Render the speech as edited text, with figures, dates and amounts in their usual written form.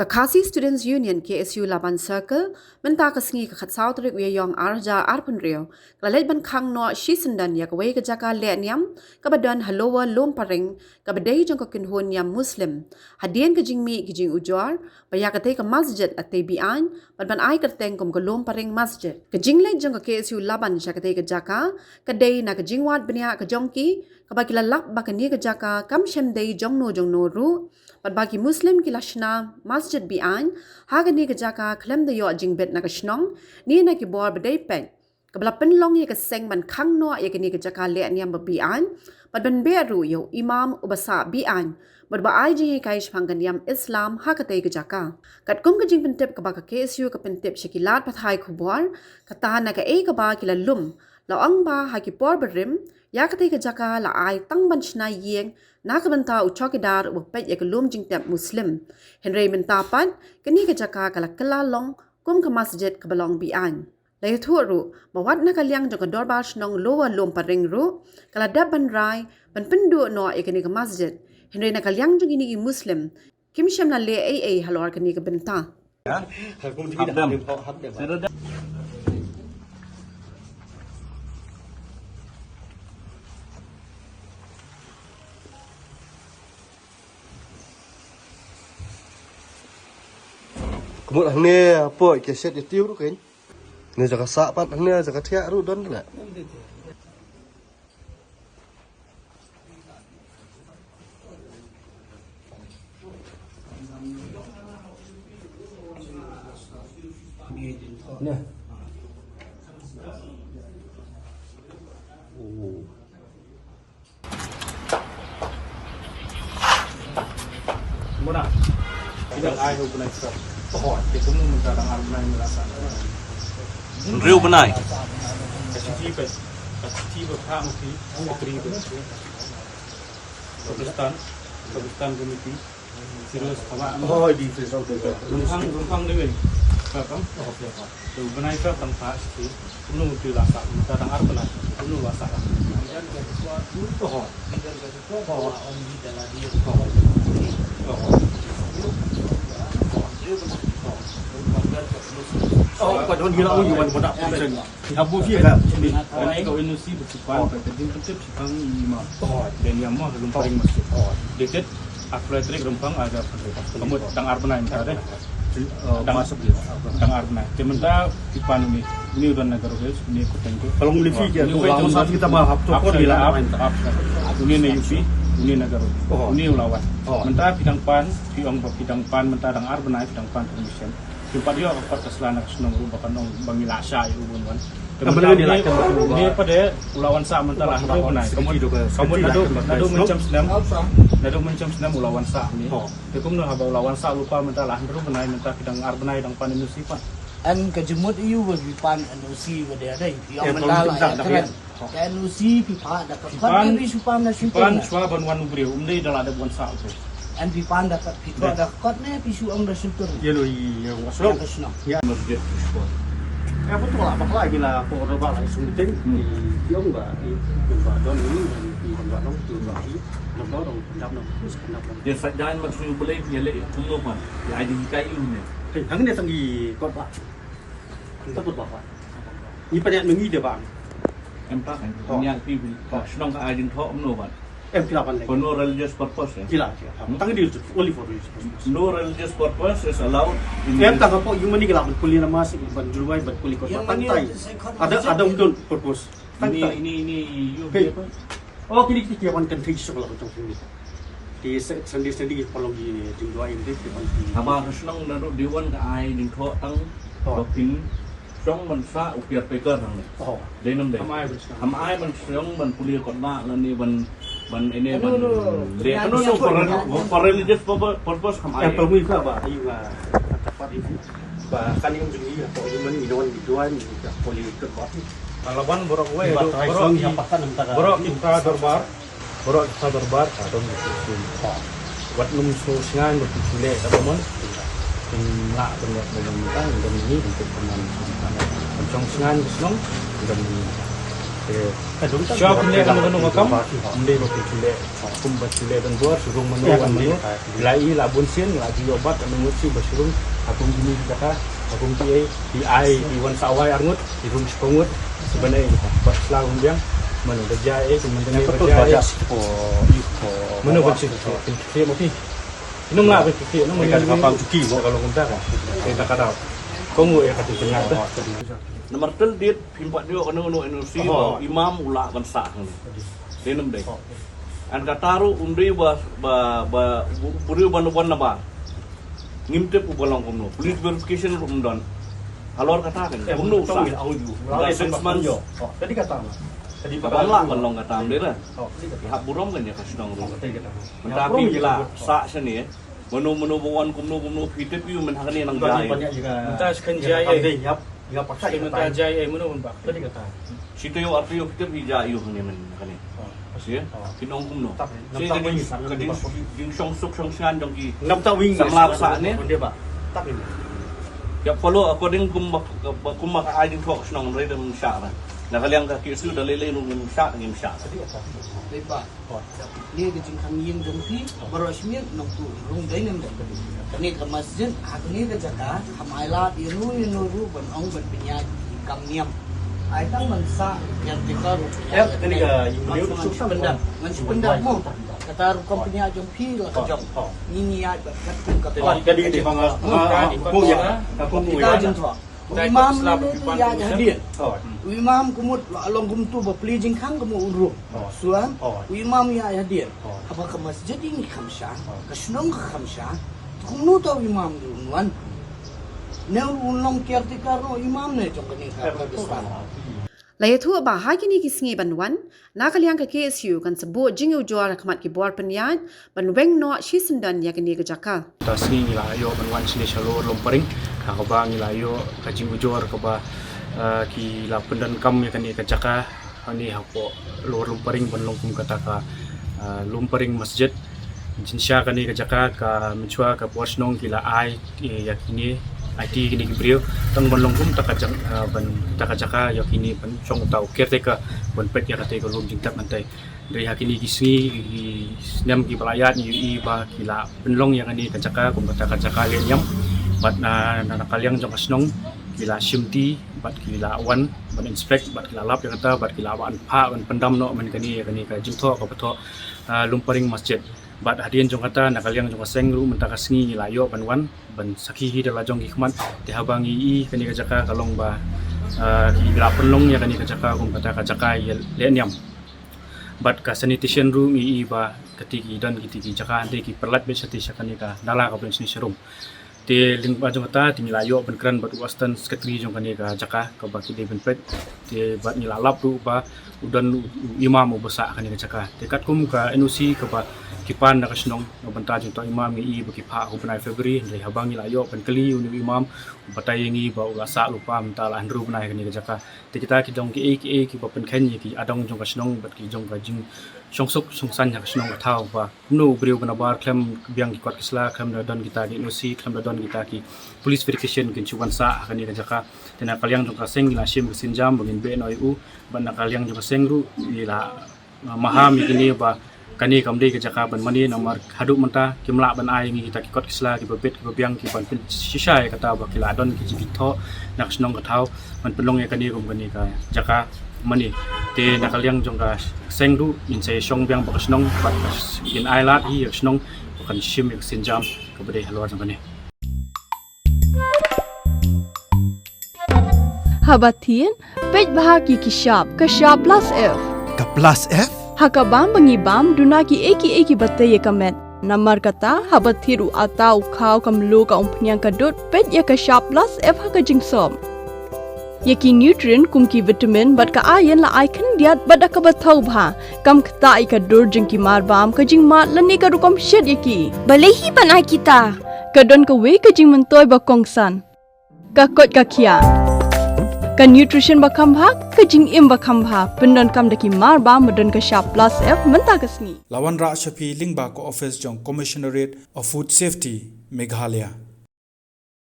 Kakasi Students Union KSU Laban Circle menta kesengi ke khatsau trik we yong arja arpun rio klalet ban khang no shi sendan yak we ke jaka le niam kabadan halowa lom paring kabadai jong kin hon yam muslim hadien ke jingmi ke jing ujwar baya ke te ke masjid ate bi an ban ai ke teng kom ke lom paring masjid ke jingle jong ke KSU Laban jakate ke jaka kadai na ke jingwat benya ke jongki kabakila lak bakani ke jaka kam shem dei jong no ru bagi muslim kilashna masjid bian hagani ke jaka klem de yo jingbet na kashnong ni na ki bor bedai pen kabla penlong ye ke seng ban khang no ye ni ke jaka le niam bian ban beru yo imam ubasa bian ba ai ji kai shpangan yam islam hakate ke jaka kat kum ke jing pentep ka ba ka KSU ka pentep shakilat pathai khubor kata na ka e ka ba kila lum la ang ba ha ki por berim ya kate ke jaka la ai tang ban shna yeng na ka banta uchokidar u pet ye lum jing tep muslim henry menta pan kani ke jaka kala kala long kum ka masjid ka balong bi an lai thu ru bawat na kalyang jong dorbar shnong lowa lom paring ru kala dab ban rai ban pendu no ye kani ka masjid henry na kalyang jong ini muslim kim shem na le ai halor kani ka benta Kemudian hang ni apa keset itu tu kan? Ni jaga sapat hang ni jaga tiak ru don tak? Ni. Oh. Mana? Tidak ai hu punai sah. Pohon, kita semua mengadang arunai merasa. Riu benai. Kasih berhak mesti sekali itu. Pakistan komiti. Serius awak. Oh, di sini tu. Rumpang ni. Kakam. Tu benai sah tanpa sih. Penuh tu rasa. Mengadang arunai. Penuh rasa. Pohon. Pohon. Oh, kat orang gila tu mana bodak macam ni. Abu dia kan. Ini kau inusi bersipan, jadi betul sipan lima. Dan yang mah rumpang masuk. Dekat atletik rumpang ada. Kamu dang arbenai ada. Dang masuk dia. Dang arbenai. Sementara sipan ini udah negara guys. Ini aku tengok. Kalau boleh fikir, kalau saat kita bahas tu kau bila ini UP, ini negara. Ini ulawan. Mentara bidang pan, mentara dang arbenai bidang pan permission. Tempat dia dapat keselana senang rubah nong bangila sya itu bukan. Kemudian dia pada ulawan sa mentara arbenai. Nado mencam senam ulawan sa ni. Tekum no haba ulawan sa lupa mentara arbenai mentara bidang arbenai dang pan Indonesia pan. An kejemut iu bagi pan Indonesia pada ada yang mentala keren. Indonesia pipa ada kan ni supan na pan swa banwan ubre umdai dalam ada buan sa tu. An pipa dapat pipa ada kot ne pisu ang dah sentur. Ya lo iya waslo. Ya masjid sport. Betul lah bakal lagi lah pokok rebal langsung ting di tiong ba di tempat don ini di tempat nong tu ba di nong dong pendap nong terus pendap. Dia sajaan maksud boleh dia le tumbuh man. Ya ada kayu ni. Hang ni sangi kot ba. Takut ba. Ni banyak mengi dia bang. Empat kan. Yang pipi. Senang ajin thok no man. Kelapan lagi. For no religious purpose. Gila. Tangan dia only for religious. No religious purpose is allowed. Tak apa, yung mani kelapan kuliah nama sih, ban Julwai, ban kuliah kota pantai. Ada untuk purpose. Ini you apa? Oh, kini kiawan kan fix kalau macam ni. Di sendi psikologi Julwai ini di pantai. Haba senang naruh dewan ke ai ding thok tang. Baping trong man sa upiat peker nang ni. Dei nam dei. Ham ai man trong man kuliah kota lan ni ban ini for religious purpose ham ai. Yang perlu apa? Ayu lah. Tepat itu. Bahkan yang begini atau yang mana idoan juga boleh terbuat. Alaban borok we borok kita dorbar atau buat num sosial berpikir teman nggak terlihat dengan kita dan ini untuk teman macam sengan senang dan Siapa punya kan makam, mending waktu cile, kumbat cile dan buat surung menu, lai labun sin, lagi obat, mengut si bersurung, aku gini kata, aku di ai di wan sawai arngut, di rum sepengut, sebenarnya pas lagu biang, menu berjaya, sebenarnya berjaya, menu berjaya, kita mesti, ini nggak berjaya, ini mereka kapal cuki, kalau kita kan, kita kata, kamu ya kata ternyata. Nomor terdit pimpat dia kena Indonesia imam ulak bangsa ni nem deh. An kataru umri buri ban nabar. Ngimte pu bolong kumno. Police verification umdon. Alor kata kan. Kumno sa. Tadi kata. Tadi balak balong kata am deh. Pihak burom kan ya kasidang rum. Tapi bila sa sini menu bawan kumno fitip yu men hakani nang jai. Kita sekan jaya. Enggak paksa Sementara jaya mana pun pak. tadi kata. Situ yo arti yo fitip hija yu ni men hakani. Ya, kinong kumno. Saya kading ding song suk song san dong ki. Nam ta wing Samlap sa ni. Dia pak. Tapi Ya follow according kum ai ding thok snong rei dam sha ra. Na kaliang ka ki su da le nu ngim sha. tadi kata. Lepa. Ni ke jingkang yin jongpi baru asmir nong tu rung dai nem dai. Kani ke masjid akni ke jaka hamaila inu ru ban ong ban pinya kam niam. Ai tang mansa yang tika ru. Ya, kani ke Ini susah benda. Ngan benda mo. Kata ru kam pinya jongpi la ka jong. Ini ya kat ka Jadi di bang aku ya. Aku Kita jentwa. Imam ya hadir. Oh. Imam kumut along kumtu bapli jingkang kamu uru. Suam. Imam ya hadir. Apa ke masjid ini khamsha? Ke sunong khamsha? Kumnu tahu imam dunuan. Ne ulong caretaker no imam ne jong kani ka Pakistan. Layatu bahai kini kisngi banwan, nakaliang ke KSU kan sebut jingu jual khmat ki buar penyat, banweng no shisendan ya kini ke Jaka. Tasni ngilayo banwan sini shalor lompering, kakaba ngilayo kajing ujor kaba ki la pendan kam ya kani ke Jaka, ani hapo lor lompering banlongkum kata ka lompering masjid. Jinsya kani ke Jaka ka menchua ka buasnong kila ai ya kini IT kini kibriu tang banlongkum takajang ban takajaka ya kini ban chong tau caretaker ban pet ya kate ko lum jingtak mantai dari hakini kisni nyam ki balayat ni ba kila banlong ya kani kajaka kum takajaka le nyam bat na kaliang jong kasnong kila shimti bat kila wan ban inspect bat kila lap ya kata bat kila wan pha ban pendam no man kani ka jingtho ko patho lumparing masjid bat hadian jong kata nakaliang jong sengru mentakasngi layo banwan ban sakhi dala jong hikmat dihabangi i kani ka Jaka kalong ba ki lapelong ya kani ka Jaka kum kata ka Jaka le nyam bat ka sanitation room i ba ketiki dan kitiki Jaka ante ki perlat be sati sakani ka dala ka ben sini room te ling ba jong kata ti layo ban kran bat wastan sekretari jong kani ka Jaka ka ba ki de ben pet te bat ni lalap ru ba udan imam ubasa kani ka Jaka tekat kum ka NOC ka ba kipan na kasnong banta jung to imam i bakipha ko banai February dari habang ni layo pen kali uni imam batai ngi ba ulasa lupa mentala andru banai kani Jaka te kita ki dong ki ki ba pen khen ki adong jung kasnong bat ki jong ka jing songsuk songsan ya kasnong thau ba nu briu bana bar klem biang ki kwat kisla klem da don kita di nosi klem da don kita ki police verification kin chuan sa kani Jaka tena kaliang jung ka seng la sim sinjam bangin be noi u ban kaliang jung ka sengru ila maham kini ba kani kamdi ke Jaka ban mani nomor haduk menta kimla ban ai ngi kita kikot kisla ki bebet ki biang ki ban shisha kata ba kila don ki jitho nak snong ka thau man pelong ya kani kum kani ka Jaka mani te nakaliang jong ka sengdu in se shong biang ba snong ba in ai lat hi snong kan shim ek sinjam ka bade halwa jong kani Habatin pej bahagi kishap kashap plus F Ka plus F? Hakabam bangibam dunaki eki batay kamet. Namar kata habathiru atau kau kamlu ka umpnyang kadut pet ya ka sharp plus F haka jingsom. Yaki nutrient kumki vitamin bat ka ayan la icon diat bat ka bathau bha kam kta i ka dur jingki mar bam ka jing mat lani ka rukom shed yaki. Balehi panai kita. Kadon ka we ka jing mentoy ba kongsan. Ka kot ka kia. Ka nutrition bakam bha ka jing im bakam bha pendon kam daki mar ba medon ka sharp plus F menta kasni Lawan Ra Shafi Lingba ko office jong Commissionerate of Food Safety Meghalaya